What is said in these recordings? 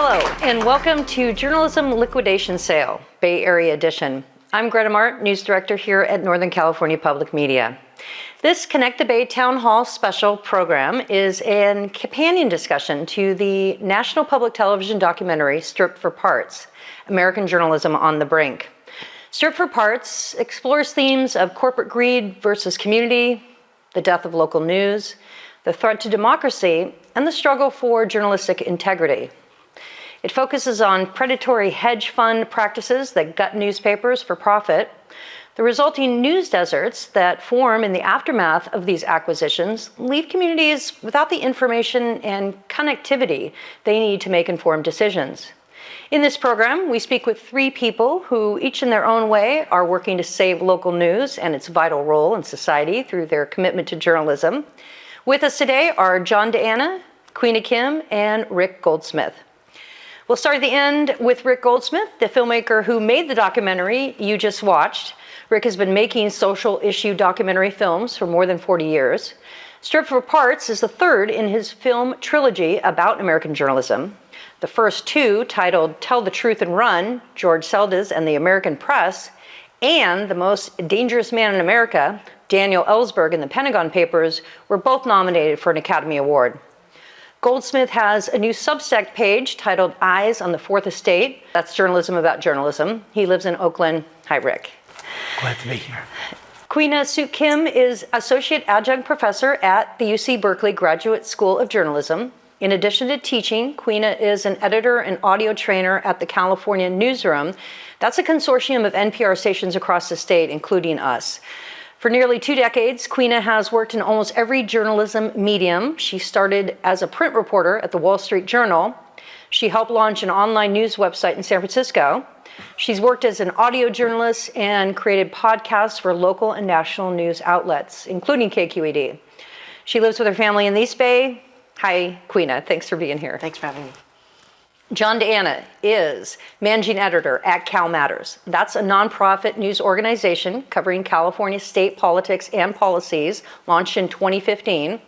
Hello, and welcome to Journalism Liquidation Sale, Bay Area edition. I'm Greta Mart, News Director here at Northern California Public Media. This Connect the Bay Town Hall special program is a companion discussion to the National Public Television documentary Stripped for Parts, American Journalism on the Brink. Stripped for Parts explores themes of corporate greed versus community, the death of local news, the threat to democracy, and the struggle for journalistic integrity. It focuses on predatory hedge fund practices that gut newspapers for profit, the resulting news deserts that form in the aftermath of these acquisitions leave communities without the information and connectivity they need to make informed decisions. In this program, we speak with three people who, each in their own way, are working to save local news and its vital role in society through their commitment to journalism. With us today are John Deanna, Queena Kim, and Rick Goldsmith. We'll start at the end with Rick Goldsmith, the filmmaker who made the documentary you just watched. Rick has been making social issue documentary films for more than 40 years. Stripped for Parts is the third in his film trilogy about American journalism. The first two, titled Tell the Truth and Run, George Seldes and the American Press, and The Most Dangerous Man in America, Daniel Ellsberg and the Pentagon Papers, were both nominated for an Academy Award. Goldsmith has a new Substack page titled Eyes on the Fourth Estate. That's journalism about journalism. He lives in Oakland. Hi, Rick. Glad to be here. Queena Kim is Associate Adjunct Professor at the UC Berkeley Graduate School of Journalism. In addition to teaching, Queena is an editor and audio trainer at the California Newsroom. That's a consortium of NPR stations across the state, including us. For nearly 2 decades, Queena has worked in almost every journalism medium. She started as a print reporter at the Wall Street Journal. She helped launch an online news website in San Francisco. She's worked as an audio journalist and created podcasts for local and national news outlets, including KQED. She lives with her family in the East Bay. Hi, Queena. Thanks for being here. Thanks for having me. John Deanna is managing editor at Cal Matters. That's a nonprofit news organization covering California state politics and policies, launched in 2015.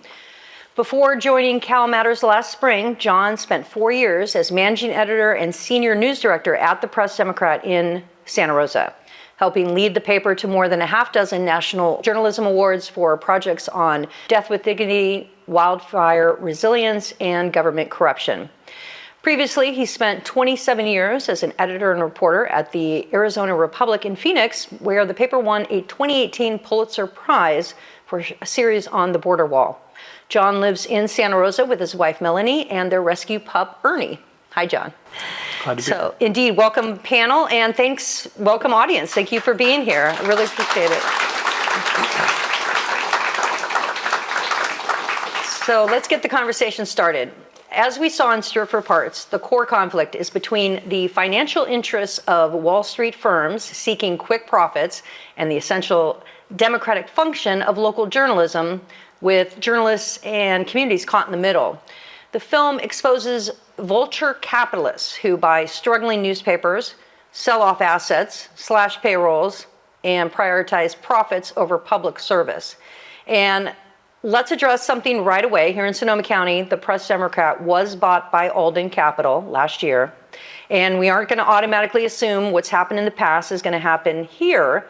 Before joining Cal Matters last spring, John spent 4 years as managing editor and senior news director at the Press Democrat in Santa Rosa, helping lead the paper to more than a half dozen national journalism awards for projects on death with dignity, wildfire resilience, and government corruption. Previously, he spent 27 years as an editor and reporter at the Arizona Republic in Phoenix, where the paper won a 2018 Pulitzer Prize for a series on the border wall. John lives in Santa Rosa with his wife, Melanie, and their rescue pup, Ernie. Hi, John. Glad to be here. So, indeed, welcome panel, and welcome audience. Thank you for being here. I really appreciate it. So let's get the conversation started. As we saw in Stripped for Parts, the core conflict is between the financial interests of Wall Street firms seeking quick profits and the essential democratic function of local journalism, with journalists and communities caught in the middle. The film exposes vulture capitalists who buy struggling newspapers, sell off assets, slash payrolls, and prioritize profits over public service. And let's address something right away. Here in Sonoma County, the Press Democrat was bought by Alden Capital last year. And we aren't going to automatically assume what's happened in the past is going to happen here.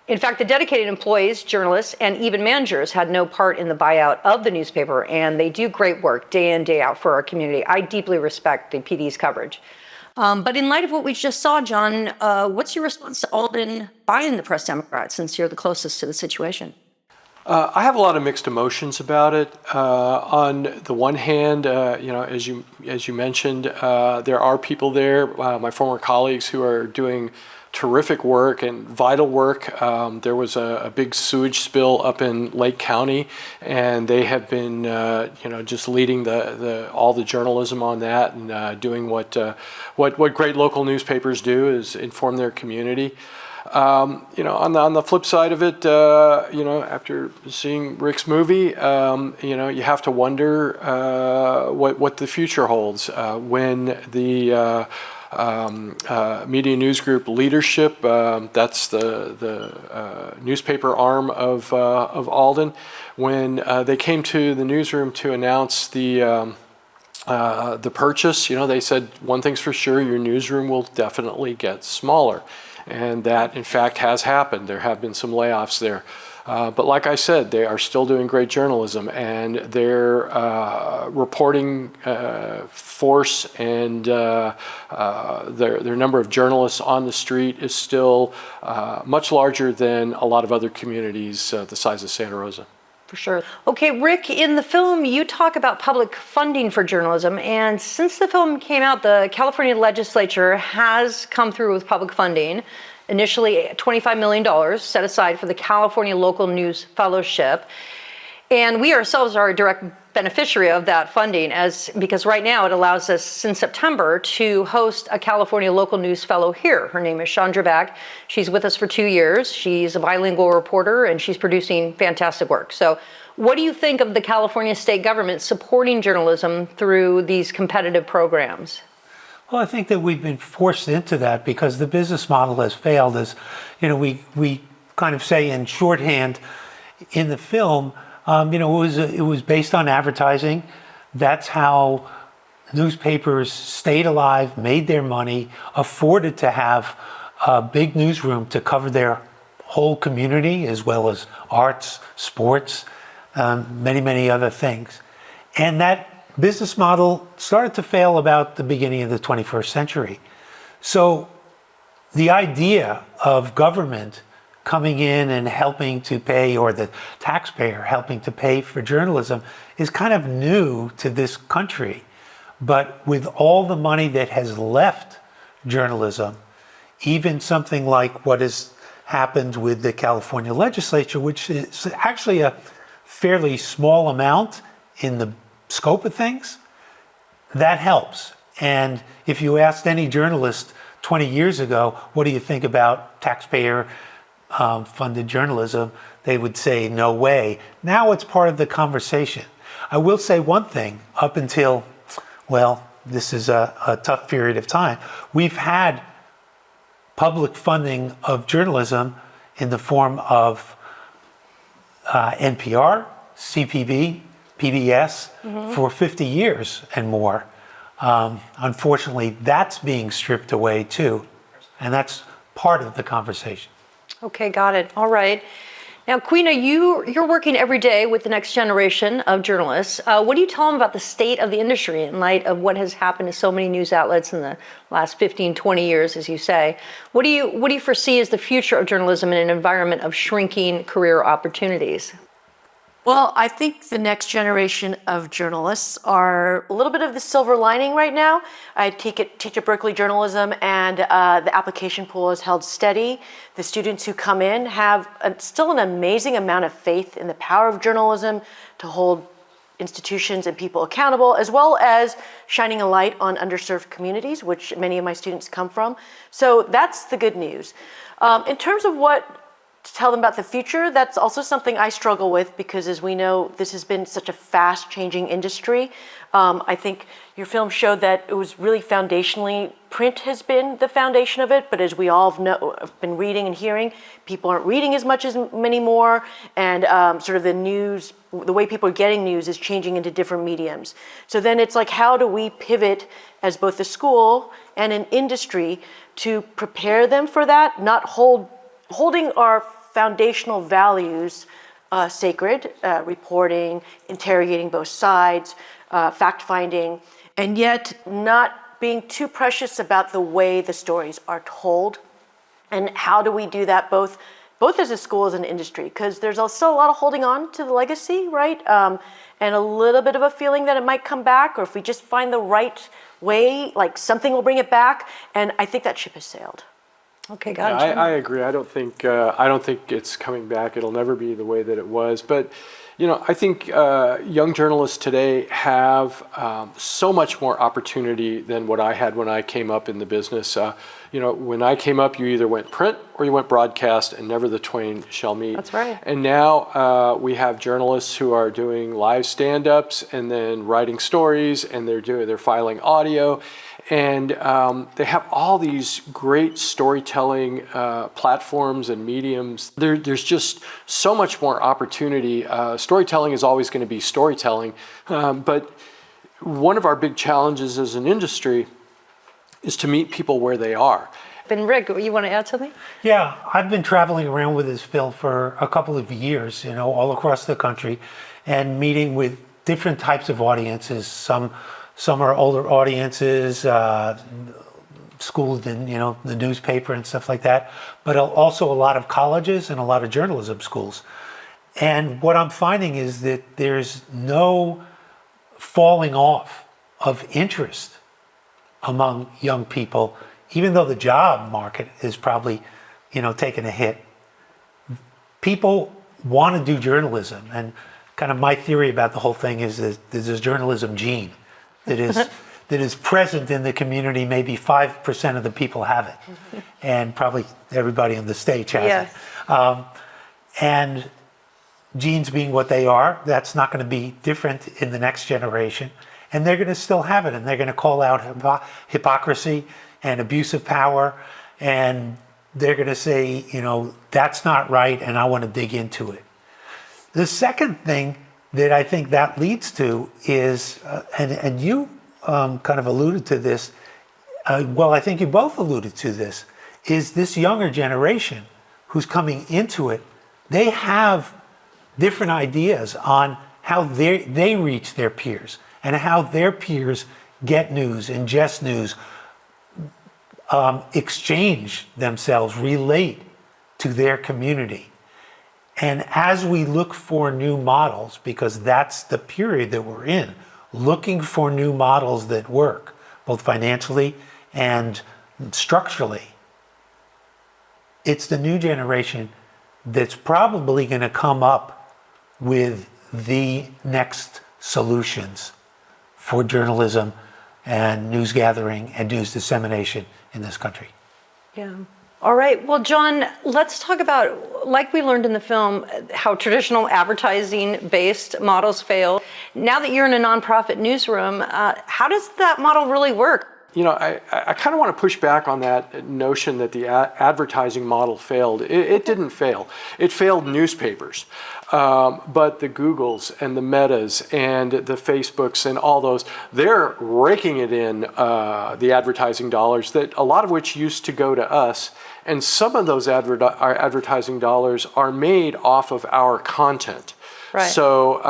In fact, the dedicated employees, journalists, and even managers had no part in the buyout of the newspaper, and they do great work day in, day out for our community. I deeply respect the PD's coverage. But in light of what we just saw, John, what's your response to Alden buying the Press Democrat, since you're the closest to the situation? I have a lot of mixed emotions about it. On the one hand, as you mentioned, there are people there, my former colleagues, who are doing terrific work and vital work. There was a big sewage spill up in Lake County, and they have been, just leading all the journalism on that and doing what great local newspapers do, is inform their community. On the flip side of it, after seeing Rick's movie, you have to wonder what the future holds when the Media News Group leadership, that's the newspaper arm of Alden, when they came to the newsroom to announce the the purchase, they said one thing's for sure, your newsroom will definitely get smaller. And that, in fact, has happened. There have been some layoffs there. But like I said, they are still doing great journalism, and their reporting force and their number of journalists on the street is still much larger than a lot of other communities the size of Santa Rosa. For sure. Okay, Rick, in the film, you talk about public funding for journalism, and since the film came out, the California legislature has come through with public funding. Initially, $25 million set aside for the California Local News Fellowship. And we ourselves are a direct beneficiary of that funding, because right now it allows us, since September, to host a California Local News Fellow here. Her name is Chandra Bak. She's with us for 2 years. She's a bilingual reporter, and she's producing fantastic work. So what do you think of the California state government supporting journalism through these competitive programs? Well, I think that we've been forced into that because the business model has failed. As we kind of say in shorthand in the film, it was based on advertising. That's how newspapers stayed alive, made their money, afforded to have a big newsroom to cover their whole community, as well as arts, sports, many, many other things. And that business model started to fail about the beginning of the 21st century. So the idea of government coming in and helping to pay, or the taxpayer helping to pay for journalism, is kind of new to this country. But with all the money that has left journalism, even something like what has happened with the California legislature, which is actually a fairly small amount in the scope of things, that helps. And if you asked any journalist 20 years ago, what do you think about taxpayer funded journalism, they would say, no way. Now it's part of the conversation. I will say one thing, up until, this is a tough period of time, we've had public funding of journalism in the form of NPR, CPB, PBS for 50 years and more. Unfortunately, that's being stripped away too, and that's part of the conversation. Okay, got it. All right. Now, Queena, you're working every day with the next generation of journalists. What do you tell them about the state of the industry in light of what has happened to so many news outlets in the last 15, 20 years, as you say? What do you foresee as the future of journalism in an environment of shrinking career opportunities? Well, I think the next generation of journalists are a little bit of the silver lining right now. I teach at Berkeley journalism, and the application pool is held steady. The students who come in have still an amazing amount of faith in the power of journalism to hold institutions and people accountable, as well as shining a light on underserved communities, which many of my students come from. So that's the good news. In terms of what to tell them about the future, that's also something I struggle with, because as we know, this has been such a fast changing industry. I think your film showed that it was really foundationally, print has been the foundation of it, but as we all have been reading and hearing, people aren't reading as much as many more, and sort of the news, the way people are getting news is changing into different mediums. So then it's like, how do we pivot as both a school and an industry to prepare them for that, not holding our foundational values sacred, reporting, interrogating both sides, fact-finding, and yet not being too precious about the way the stories are told. And how do we do that both as a school, as an industry? Because there's still a lot of holding on to the legacy, right? And a little bit of a feeling that it might come back, or if we just find the right way, like something will bring it back. And I think that ship has sailed. Okay, got it. I agree. I don't think it's coming back. It'll never be the way that it was. But I think young journalists today have so much more opportunity than what I had when I came up in the business. When I came up, you either went print or you went broadcast, and never the twain shall meet. That's right. And now we have journalists who are doing live stand-ups and then writing stories, and they're filing audio. And they have all these great storytelling platforms and mediums. There's just so much more opportunity. Storytelling is always going to be storytelling, but one of our big challenges as an industry is to meet people where they are. And Rick, you want to add something? Yeah, I've been traveling around with this film for a couple of years, all across the country, and meeting with different types of audiences. Some are older audiences, schooled in the newspaper and stuff like that, but also a lot of colleges and a lot of journalism schools. And what I'm finding is that there's no falling off of interest among young people, even though the job market is probably, taking a hit. People want to do journalism, and kind of my theory about the whole thing is that there's a journalism gene that is present in the community. Maybe 5% of the people have it, and probably everybody on the stage has it. And genes being what they are, that's not going to be different in the next generation, and they're going to still have it, and they're going to call out hypocrisy and abuse of power, and they're going to say, that's not right, and I want to dig into it. The second thing that I think that leads to is, and you kind of alluded to this, well, I think you both alluded to this, is this younger generation who's coming into it, they have different ideas on how they reach their peers and how their peers get news, ingest news, exchange themselves, relate to their community. And as we look for new models, because that's the period that we're in, looking for new models that work, both financially and structurally, it's the new generation that's probably going to come up with the next solutions for journalism and news gathering and news dissemination in this country. Yeah. All right. Well, John, let's talk about, like we learned in the film, how traditional advertising-based models fail. Now that you're in a nonprofit newsroom, how does that model really work? I kind of want to push back on that notion that the advertising model failed. It didn't fail. It failed newspapers. But the Googles and the Metas and the Facebooks and all those, they're raking it in, the advertising dollars, that a lot of which used to go to us. And some of those our advertising dollars are made off of our content. Right. So,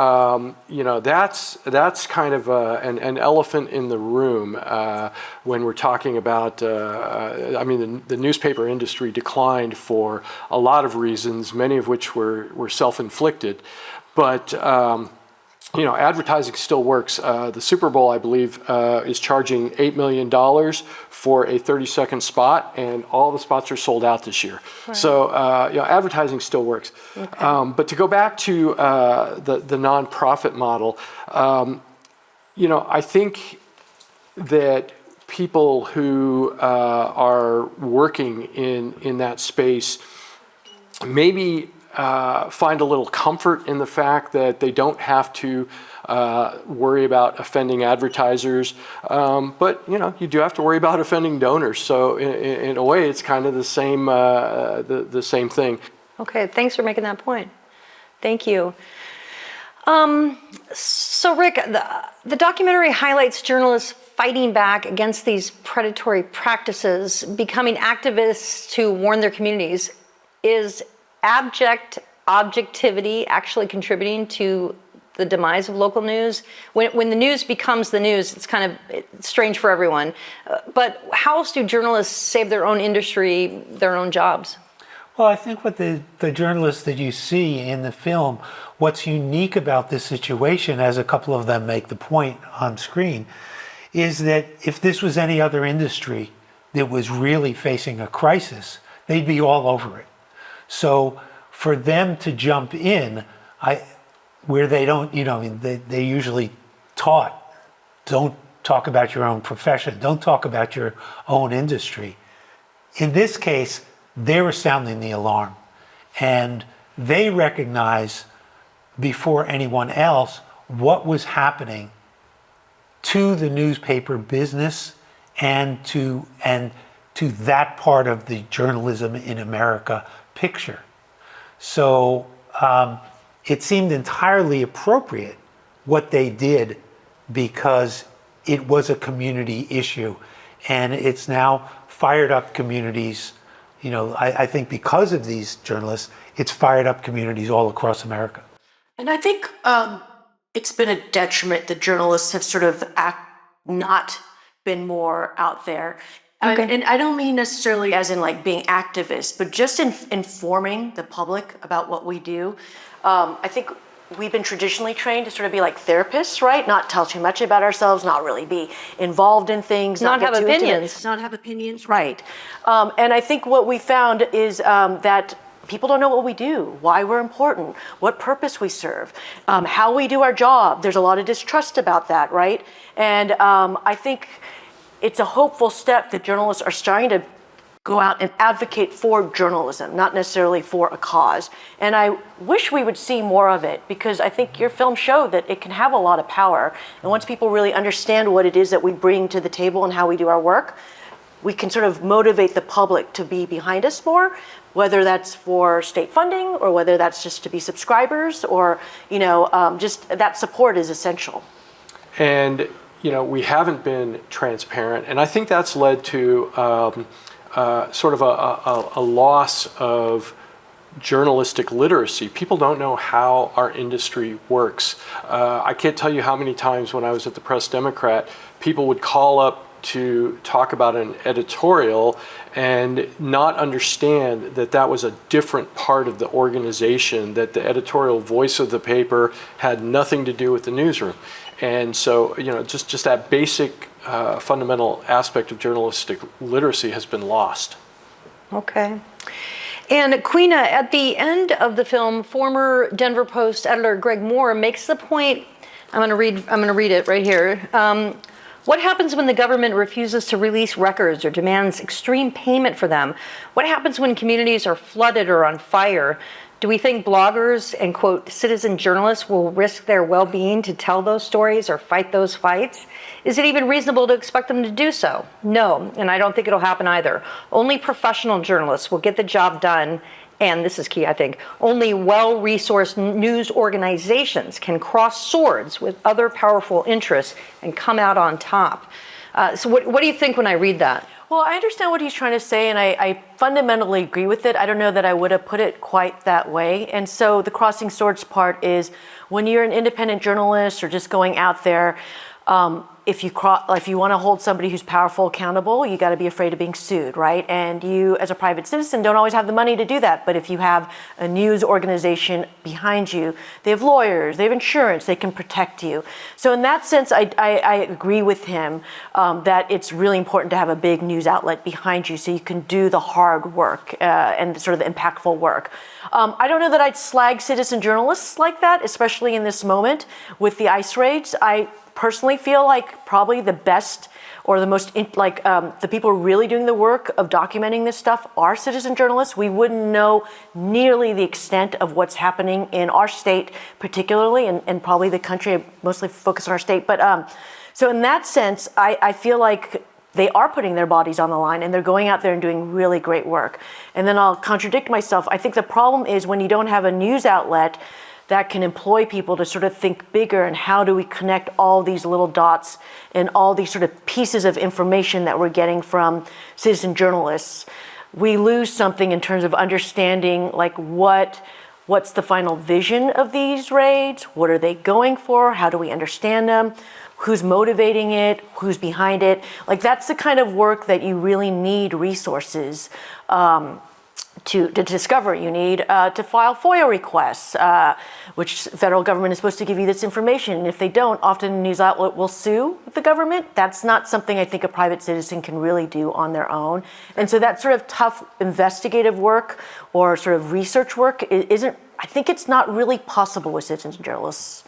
that's kind of an elephant in the room when we're talking about, the newspaper industry declined for a lot of reasons, many of which were self-inflicted. But, advertising still works. The Super Bowl, I believe, is charging $8 million for a 30-second spot, and all the spots are sold out this year. Right. So, advertising still works. Okay. But to go back to the nonprofit model, I think that people who are working in that space maybe find a little comfort in the fact that they don't have to worry about offending advertisers, but you do have to worry about offending donors. So in a way, it's kind of the same the same thing. Okay, thanks for making that point. Thank you. So Rick, the documentary highlights journalists fighting back against these predatory practices, becoming activists to warn their communities. Is abject objectivity actually contributing to the demise of local news? When the news becomes the news, it's kind of strange for everyone. But how else do journalists save their own industry, their own jobs? Well, I think what the journalists that you see in the film, what's unique about this situation, as a couple of them make the point on screen, is that if this was any other industry that was really facing a crisis, they'd be all over it. So for them to jump in, where they don't, they usually taught, don't talk about your own profession, don't talk about your own industry. In this case, they were sounding the alarm, and they recognize before anyone else what was happening to the newspaper business and to that part of the journalism in America picture. So it seemed entirely appropriate what they did because it was a community issue, and it's now fired up communities. I think because of these journalists, it's fired up communities all across America. And I think it's been a detriment that journalists have sort of not been more out there. Okay. And I don't mean necessarily as in like being activists, but just in informing the public about what we do. I think we've been traditionally trained to sort of be like therapists, right? Not tell too much about ourselves, not really be involved in things, Not get have too intimate, opinions. not have opinions, right? And I think what we found is that people don't know what we do, why we're important, what purpose we serve, how we do our job. There's a lot of distrust about that, right? And I think it's a hopeful step that journalists are starting to go out and advocate for journalism, not necessarily for a cause. And I wish we would see more of it, because I think your film showed that it can have a lot of power. And once people really understand what it is that we bring to the table and how we do our work, we can sort of motivate the public to be behind us more, whether that's for state funding or whether that's just to be subscribers, or just that support is essential. And we haven't been transparent, and I think that's led to sort of a loss of journalistic literacy. People don't know how our industry works. I can't tell you how many times when I was at the Press Democrat, people would call up to talk about an editorial and not understand that that was a different part of the organization, that the editorial voice of the paper had nothing to do with the newsroom. And so, just that basic fundamental aspect of journalistic literacy has been lost. Okay. And Queena, at the end of the film, former Denver Post editor Greg Moore makes the point. I'm going to read it right here. What happens when the government refuses to release records or demands extreme payment for them? What happens when communities are flooded or on fire? Do we think bloggers and, quote, citizen journalists will risk their well-being to tell those stories or fight those fights? Is it even reasonable to expect them to do so? No, and I don't think it'll happen either. Only professional journalists will get the job done, and this is key, I think, only well-resourced news organizations can cross swords with other powerful interests and come out on top. So what do you think when I read that? Well, I understand what he's trying to say, and I fundamentally agree with it. I don't know that I would have put it quite that way. And so the crossing swords part is when you're an independent journalist or just going out there, if you want to hold somebody who's powerful accountable, you got to be afraid of being sued, right? And you, as a private citizen, don't always have the money to do that. But if you have a news organization behind you, they have lawyers, they have insurance, they can protect you. So in that sense, I agree with him that it's really important to have a big news outlet behind you so you can do the hard work and sort of the impactful work. I don't know that I'd slag citizen journalists like that, especially in this moment with the ICE raids. I personally feel like probably the best or the most the people really doing the work of documenting this stuff are citizen journalists. We wouldn't know nearly the extent of what's happening in our state particularly, and probably the country. I mostly focus on our state, but so in that sense, I feel like they are putting their bodies on the line and they're going out there and doing really great work. And then I'll contradict myself. I think the problem is when you don't have a news outlet that can employ people to sort of think bigger, and how do we connect all these little dots and all these sort of pieces of information that we're getting from citizen journalists. We lose something in terms of understanding like what's the final vision of these raids? What are they going for? How do we understand them? Who's motivating it? Who's behind it? Like that's the kind of work that you really need resources to discover. You need to file FOIA requests, which the federal government is supposed to give you this information. And if they don't, often a news outlet will sue the government. That's not something I think a private citizen can really do on their own. And so that sort of tough investigative work or sort of research work I think it's not really possible with citizen journalists.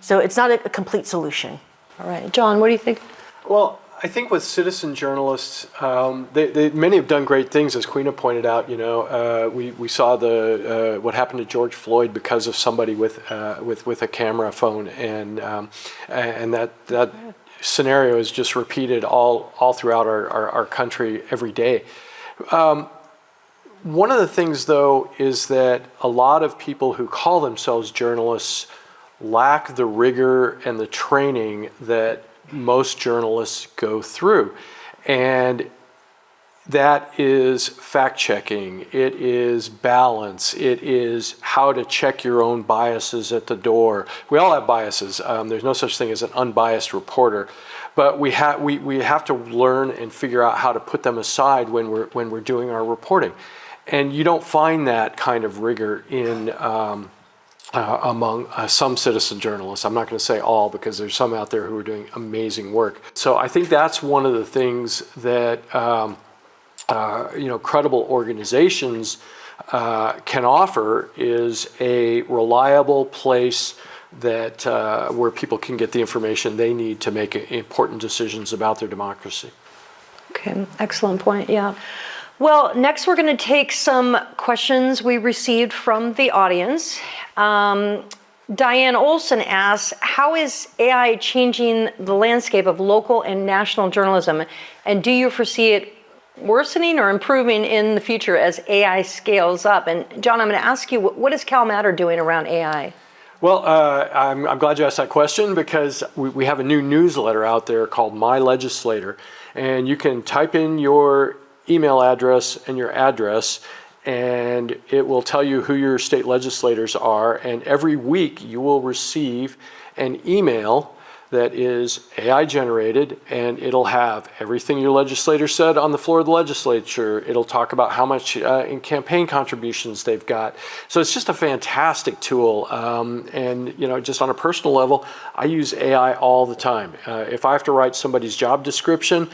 So it's not a complete solution. All right, John, what do you think? Well, I think with citizen journalists, many have done great things, as Queena pointed out. We saw what happened to George Floyd because of somebody with a camera phone, and that scenario is just repeated all throughout our country every day. One of the things, though, is that a lot of people who call themselves journalists lack the rigor and the training that most journalists go through. And that is fact-checking, it is balance, it is how to check your own biases at the door. We all have biases. There's no such thing as an unbiased reporter, but we have to learn and figure out how to put them aside when we're doing our reporting. And you don't find that kind of rigor in among some citizen journalists. I'm not going to say all, because there's some out there who are doing amazing work. So I think that's one of the things that credible organizations can offer, is a reliable place that where people can get the information they need to make important decisions about their democracy. Okay, excellent point. Yeah. Well, next we're going to take some questions we received from the audience. Diane Olson asks, how is AI changing the landscape of local and national journalism? And do you foresee it worsening or improving in the future as AI scales up? And John, I'm going to ask you, what is Cal Matter doing around AI? Well, I'm glad you asked that question, because we have a new newsletter out there called My Legislator, and you can type in your email address and your address, and it will tell you who your state legislators are, and every week you will receive an email that is AI generated, and it'll have everything your legislator said on the floor of the legislature. It'll talk about how much in campaign contributions they've got. So it's just a fantastic tool. And just on a personal level, I use AI all the time. If I have to write somebody's job description,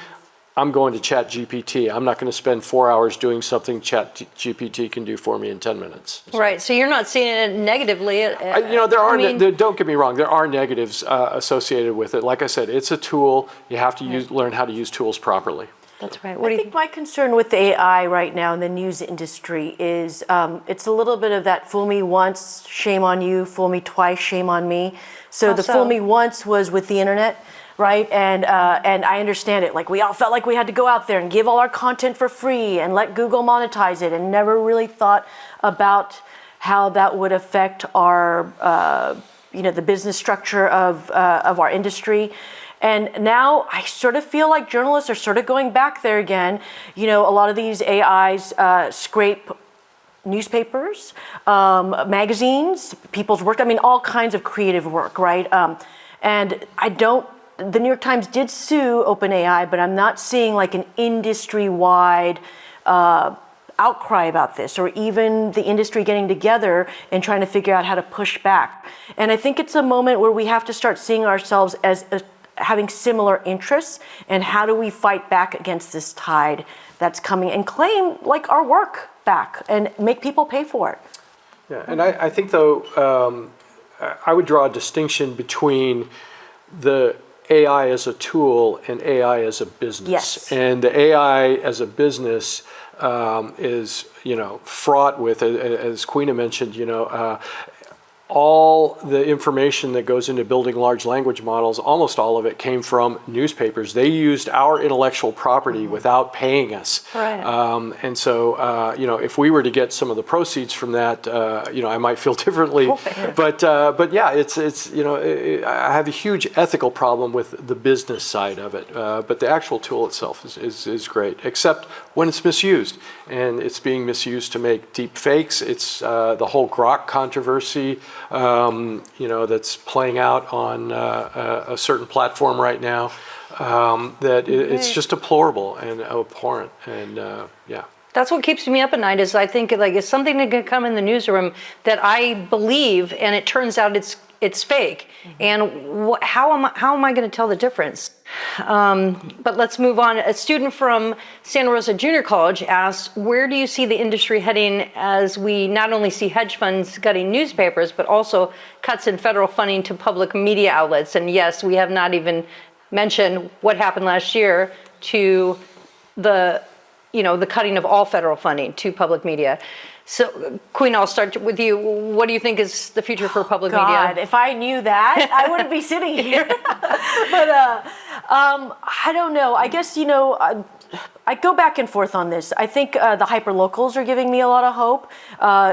I'm going to Chat GPT. I'm not going to spend 4 hours doing something Chat GPT can do for me in 10 minutes. Right, so you're not seeing it negatively. Don't get me wrong, there are negatives associated with it. Like I said, it's a tool. You have to learn how to use tools properly. That's right. I think my concern with the AI right now in the news industry is it's a little bit of that fool me once, shame on you, fool me twice, shame on me. So the fool me once was with the internet. Right, and I understand it. Like, we all felt like we had to go out there and give all our content for free and let Google monetize it, and never really thought about how that would affect our, the business structure of our industry. And now I sort of feel like journalists are sort of going back there again. A lot of these AIs scrape newspapers, magazines, people's work. I mean, all kinds of creative work, right? And the New York Times did sue OpenAI, but I'm not seeing like an industry-wide outcry about this, or even the industry getting together and trying to figure out how to push back. And I think it's a moment where we have to start seeing ourselves as having similar interests, and how do we fight back against this tide that's coming and claim like our work back and make people pay for it. Yeah, and I think though, I would draw a distinction between the AI as a tool and AI as a business. Yes. And the AI as a business is, fraught with, as Queena mentioned, all the information that goes into building large language models, almost all of it came from newspapers. They used our intellectual property without paying us. Right. And so, if we were to get some of the proceeds from that, I might feel differently. But yeah, it's I have a huge ethical problem with the business side of it. But the actual tool itself is great, except when it's misused. And it's being misused to make deep fakes. It's the whole Grok controversy, that's playing out on a certain platform right now. It's just deplorable and abhorrent, and yeah. That's what keeps me up at night, is I think like it's something that can come in the newsroom that I believe, and it turns out it's fake. And how am I going to tell the difference? But let's move on. A student from Santa Rosa Junior College asked, where do you see the industry heading as we not only see hedge funds gutting newspapers, but also cuts in federal funding to public media outlets? And yes, we have not even mentioned what happened last year to the cutting of all federal funding to public media. So, Queen, I'll start with you. What do you think is the future for public media? If I knew that, I wouldn't be sitting here. But I don't know. I guess, I go back and forth on this. I think the hyperlocals are giving me a lot of hope.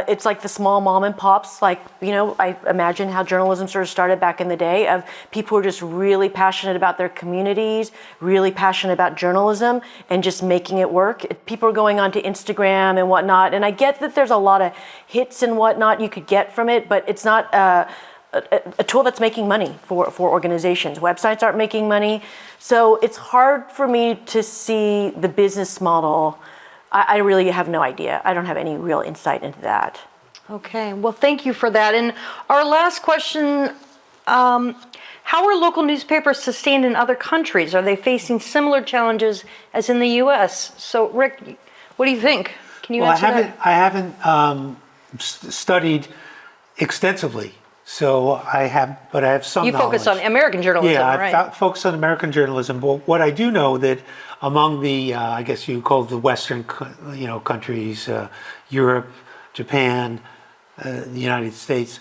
It's like the small mom and pops, like, I imagine how journalism sort of started back in the day, of people who are just really passionate about their communities, really passionate about journalism, and just making it work. People are going onto Instagram and whatnot, and I get that there's a lot of hits and whatnot you could get from it, but it's not a tool that's making money for organizations. Websites aren't making money. So it's hard for me to see the business model. I really have no idea. I don't have any real insight into that. Okay, well, thank you for that. And our last question, how are local newspapers sustained in other countries? Are they facing similar challenges as in the U.S.? So, Rick, what do you think? Can you answer that? I haven't studied extensively. So I have some You knowledge. focus on American journalism, right? Yeah, I focus on American journalism. But what I do know that among the, I guess you call it the Western, countries, Europe, Japan, the United States,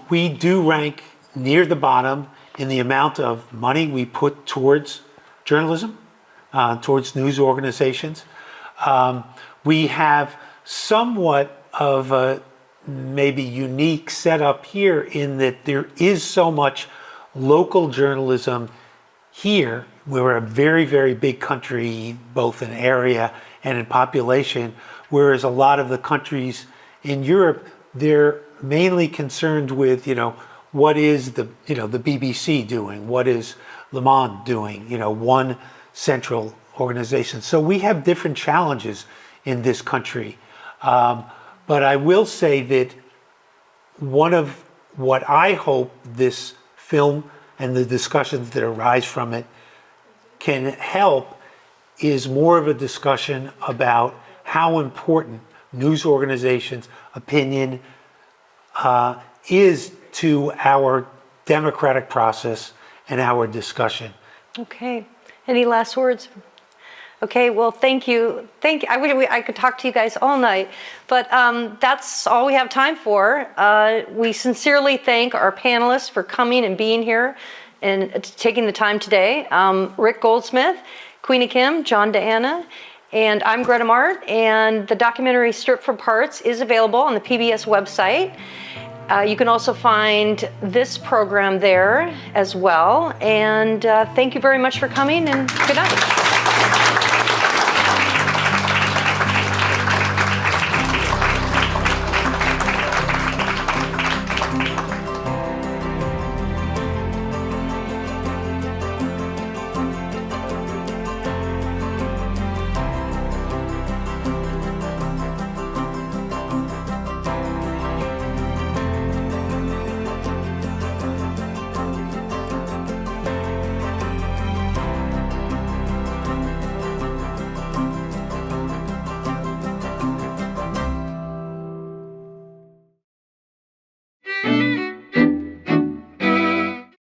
we do rank near the bottom in the amount of money we put towards journalism, towards news organizations. We have somewhat of a maybe unique setup here in that there is so much local journalism here. We're a very, very big country, both in area and in population, whereas a lot of the countries in Europe, they're mainly concerned with, what is the BBC doing? What is Le Monde doing? One central organization. So we have different challenges in this country. But I will say that one of what I hope this film and the discussions that arise from it can help is more of a discussion about how important news organizations' opinion is to our democratic process and our discussion. Okay. Any last words? Okay, well, thank you. I wish I could talk to you guys all night, but that's all we have time for. We sincerely thank our panelists for coming and being here and taking the time today. Rick Goldsmith, Queenie Kim, John Deanna, and I'm Greta Mart, and the documentary Stripped for Parts is available on the PBS website. You can also find this program there as well. And thank you very much for coming, and good night.